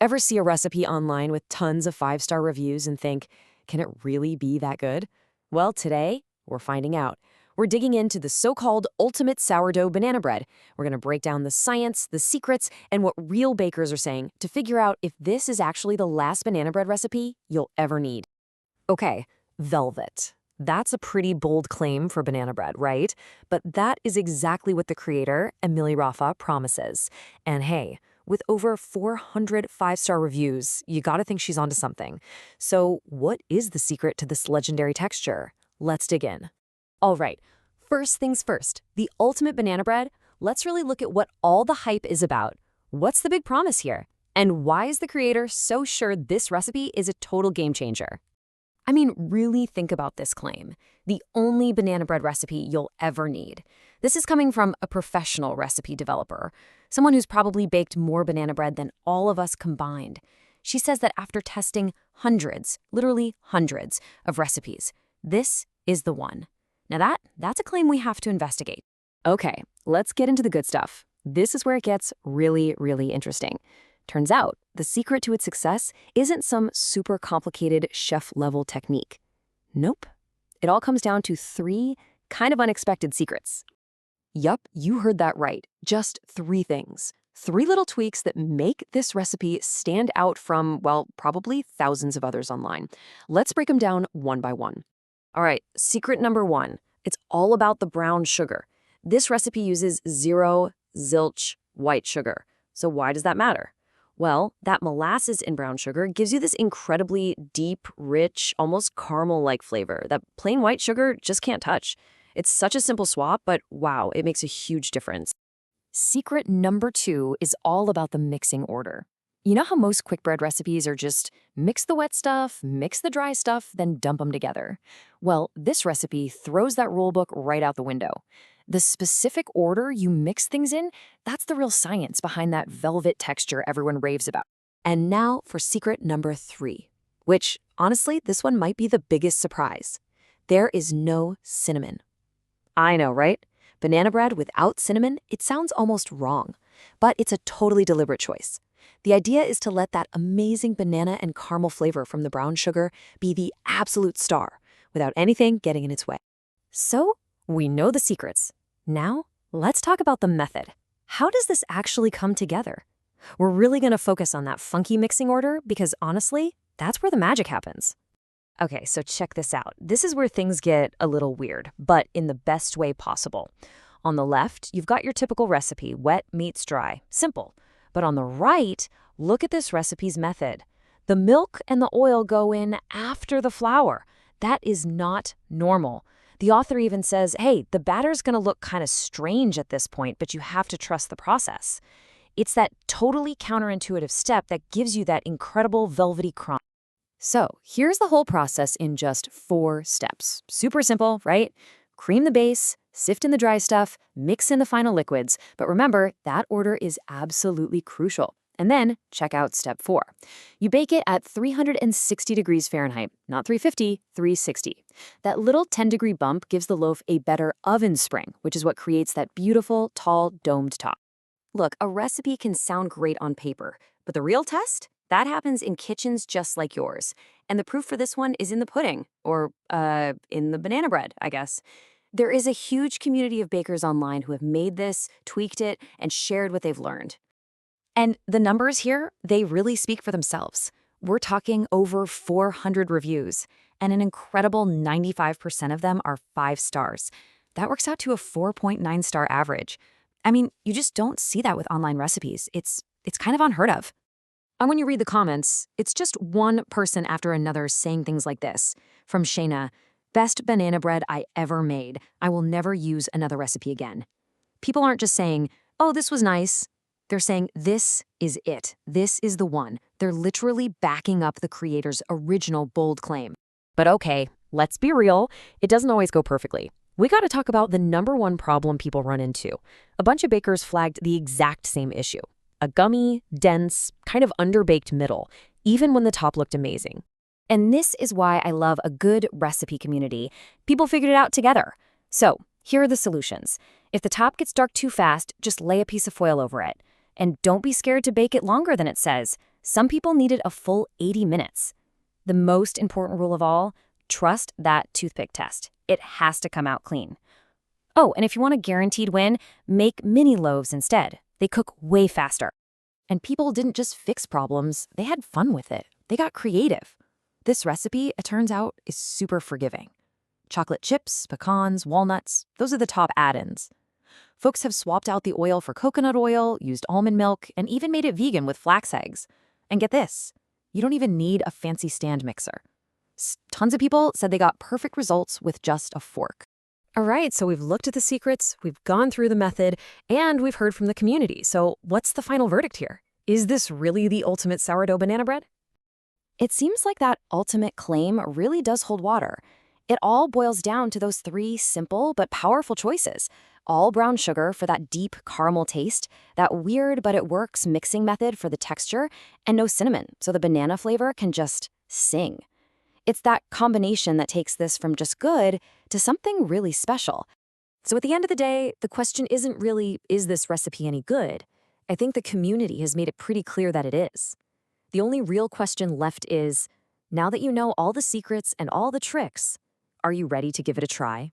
Ever see a recipe online with tons of 5-star reviews and think, can it really be that good? Well, today, we're finding out. We're digging into the so-called ultimate sourdough banana bread. We're going to break down the science, the secrets, and what real bakers are saying to figure out if this is actually the last banana bread recipe you'll ever need. Okay, velvet. That's a pretty bold claim for banana bread, right? But that is exactly what the creator, Emily Rafa, promises. And hey, with over 400 5-star reviews, you gotta think she's onto something. So what is the secret to this legendary texture? Let's dig in. All right, first things first, the ultimate banana bread. Let's really look at what all the hype is about. What's the big promise here? And why is the creator so sure this recipe is a total game changer? I mean, really think about this claim. The only banana bread recipe you'll ever need. This is coming from a professional recipe developer, someone who's probably baked more banana bread than all of us combined. She says that after testing hundreds, literally hundreds, of recipes, this is the one. Now that's a claim we have to investigate. Okay, let's get into the good stuff. This is where it gets really, really interesting. Turns out, the secret to its success isn't some super complicated chef-level technique. Nope. It all comes down to 3 kind of unexpected secrets. Yup, you heard that right. Just 3 things. 3 little tweaks that make this recipe stand out from, well, probably thousands of others online. Let's break them down one by one. All right, secret number 1. It's all about the brown sugar. This recipe uses 0 zilch white sugar. So why does that matter? Well, that molasses in brown sugar gives you this incredibly deep, rich, almost caramel-like flavor that plain white sugar just can't touch. It's such a simple swap, but wow, it makes a huge difference. Secret number 2 is all about the mixing order. You know how most quick bread recipes are just mix the wet stuff, mix the dry stuff, then dump them together? Well, this recipe throws that rule book right out the window. The specific order you mix things in, that's the real science behind that velvet texture everyone raves about. And now for secret number 3, which, honestly, this one might be the biggest surprise. There is no cinnamon. I know, right? Banana bread without cinnamon, it sounds almost wrong, but it's a totally deliberate choice. The idea is to let that amazing banana and caramel flavor from the brown sugar be the absolute star, without anything getting in its way. So, we know the secrets. Now, let's talk about the method. How does this actually come together? We're really going to focus on that funky mixing order because honestly, that's where the magic happens. Okay, so check this out. This is where things get a little weird, but in the best way possible. On the left, you've got your typical recipe, wet meets dry, simple. But on the right, look at this recipe's method. The milk and the oil go in after the flour. That is not normal. The author even says, hey, the batter's going to look kind of strange at this point, but you have to trust the process. It's that totally counterintuitive step that gives you that incredible velvety crumb. So here's the whole process in just 4 steps. Super simple, right? Cream the base, sift in the dry stuff, mix in the final liquids. But remember, that order is absolutely crucial. And then check out step 4. You bake it at 360 degrees Fahrenheit, not 350, 360. That little 10-degree bump gives the loaf a better oven spring, which is what creates that beautiful, tall, domed top. Look, a recipe can sound great on paper, but the real test? That happens in kitchens just like yours. And the proof for this one is in the pudding, or in the banana bread, I guess. There is a huge community of bakers online who have made this, tweaked it, and shared what they've learned. And the numbers here, they really speak for themselves. We're talking over 400 reviews, and an incredible 95% of them are 5 stars. That works out to a 4.9-star average. I mean, you just don't see that with online recipes. It's kind of unheard of. And when you read the comments, it's just one person after another saying things like this. From Shayna, best banana bread I ever made. I will never use another recipe again. People aren't just saying, oh, this was nice. They're saying, this is it. This is the one. They're literally backing up the creator's original bold claim. But okay, let's be real. It doesn't always go perfectly. We got to talk about the number 1 problem people run into. A bunch of bakers flagged the exact same issue. A gummy, dense, kind of underbaked middle, even when the top looked amazing. And this is why I love a good recipe community. People figured it out together. So here are the solutions. If the top gets dark too fast, just lay a piece of foil over it. And don't be scared to bake it longer than it says. Some people needed a full 80 minutes. The most important rule of all, trust that toothpick test. It has to come out clean. Oh, and if you want a guaranteed win, make mini loaves instead. They cook way faster. And people didn't just fix problems, they had fun with it. They got creative. This recipe, it turns out, is super forgiving. Chocolate chips, pecans, walnuts, those are the top add-ins. Folks have swapped out the oil for coconut oil, used almond milk, and even made it vegan with flax eggs. And get this, you don't even need a fancy stand mixer. Tons of people said they got perfect results with just a fork. All right, so we've looked at the secrets, we've gone through the method, and we've heard from the community. So what's the final verdict here? Is this really the ultimate sourdough banana bread? It seems like that ultimate claim really does hold water. It all boils down to those three simple but powerful choices. All brown sugar for that deep caramel taste, that weird but it works mixing method for the texture, and no cinnamon, so the banana flavor can just sing. It's that combination that takes this from just good to something really special. So at the end of the day, the question isn't really, is this recipe any good? I think the community has made it pretty clear that it is. The only real question left is, now that you know all the secrets and all the tricks, are you ready to give it a try?